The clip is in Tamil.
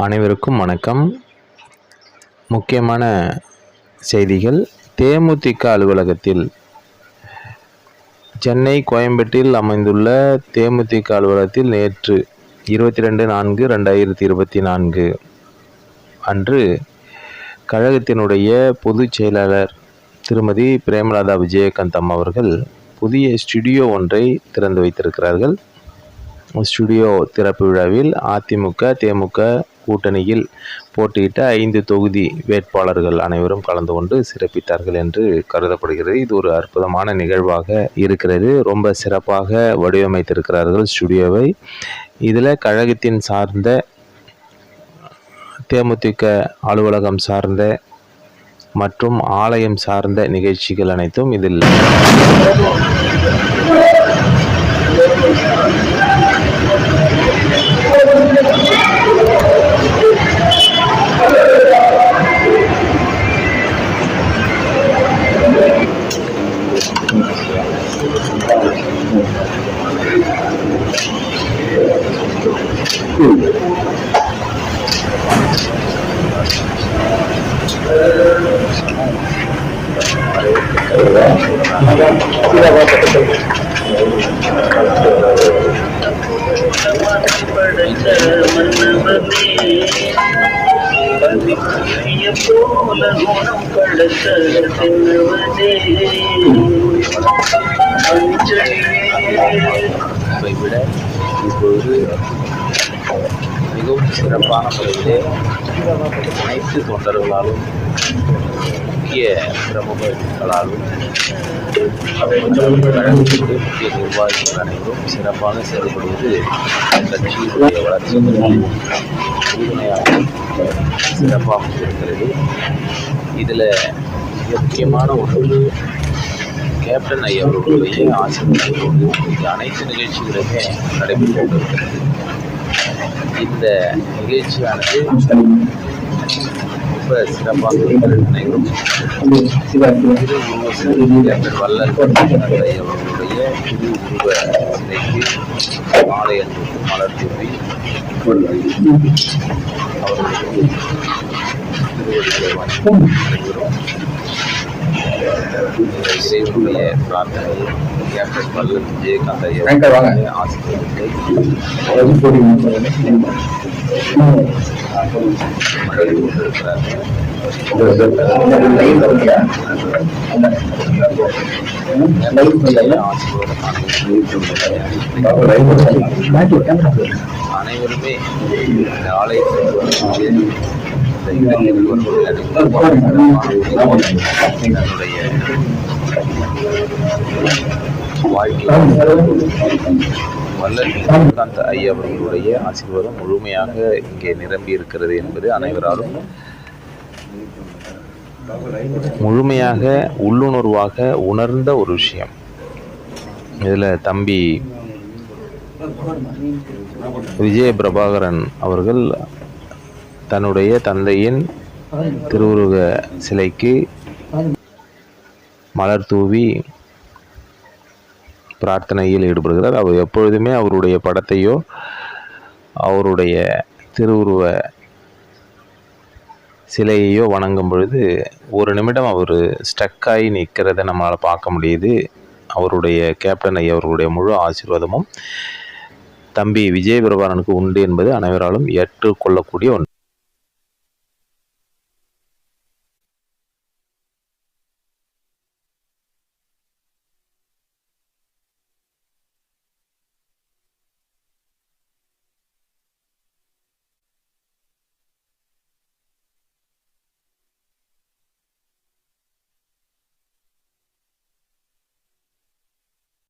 அனைவருக்கும் வணக்கம். முக்கியமான செய்திகள். தேமுதிக அலுவலகத்தில் சென்னை கோயம்பேட்டில் அமைந்துள்ள தேமுதிக அலுவலகத்தில் நேற்று 22/4/2024 அன்று கழகத்தினுடைய பொதுச் செயலாளர் திருமதி பிரேமலதா விஜயகாந்த் அவர்கள் புதிய ஸ்டுடியோ ஒன்றை திறந்து வைத்திருக்கிறார்கள். ஸ்டுடியோ திறப்பு விழாவில் அதிமுக தேமுக கூட்டணியில் போட்டியிட்ட 5 தொகுதி வேட்பாளர்கள் அனைவரும் கலந்து கொண்டு சிறப்பித்தார்கள் என்று கருதப்படுகிறது. இது ஒரு அற்புதமான நிகழ்வாக இருக்கிறது. ரொம்ப சிறப்பாக வடிவமைத்திருக்கிறார்கள் ஸ்டுடியோவை. இதில் கழகத்தின் சார்ந்த தேமுதிக அலுவலகம் சார்ந்த மற்றும் ஆலயம் சார்ந்த நிகழ்ச்சிகள் அனைத்தும் இதில் விட இப்பொழுது மிகவும் சிறப்பான முறையிலே அனைத்து தொண்டர்களாலும் முக்கிய பிரமுகர்களாலும் கழகத்தினுடைய முக்கிய நிர்வாகிகள் அனைவரும் சிறப்பாக செயல்படுவது கட்சியினுடைய வளர்ச்சிக்கு உறுதுணையாக சிறப்பாக இருக்கிறது. இதில் முக்கியமான ஒன்று கேப்டன் ஐயா அவர்களுடைய ஆசீர்வாதத்தோடு இந்த அனைத்து நிகழ்ச்சிகளுமே நடைபெற்று கொண்டிருக்கிறது. இந்த நிகழ்ச்சியானது ரொம்ப சிறப்பாக அனைவரும் கேப்டன் வல்லல் ஐயா அவர்களுடைய திரு உருவ சிலைக்கு மாலை அணிவித்து மலர் தூவி அவர்களுக்கு அனைவரும் இறைவனுடைய பிரார்த்தனை கேப்டன் வல்லல் விஜயகாந்த் ஐயா ஆசிரியர்கள் கொண்டிருக்கிறார்கள். அனைவருமே இந்த ஆலயத்திற்கு தன்னுடைய வாழ்க்கை வல்லல் விஜயகாந்த் ஐயா அவர்களுடைய ஆசீர்வாதம் முழுமையாக இங்கே நிரம்பி இருக்கிறது என்பது அனைவராலும் முழுமையாக உள்ளுணர்வாக உணர்ந்த ஒரு விஷயம். இதில் தம்பி விஜய பிரபாகரன் அவர்கள் தன்னுடைய தந்தையின் திருவுருவ சிலைக்கு மலர் தூவி பிரார்த்தனையில் ஈடுபடுகிறார். அவர் எப்பொழுதுமே அவருடைய படத்தையோ அவருடைய திருவுருவ சிலையையோ வணங்கும் பொழுது ஒரு நிமிடம் அவர் ஸ்டக்காகி நிற்கிறத நம்மளால் பார்க்க முடியுது. அவருடைய கேப்டன் ஐயா அவர்களுடைய முழு ஆசீர்வாதமும் தம்பி விஜய பிரபாகரனுக்கு உண்டு என்பது அனைவராலும் ஏற்றுக்கொள்ளக்கூடிய ஒன்று.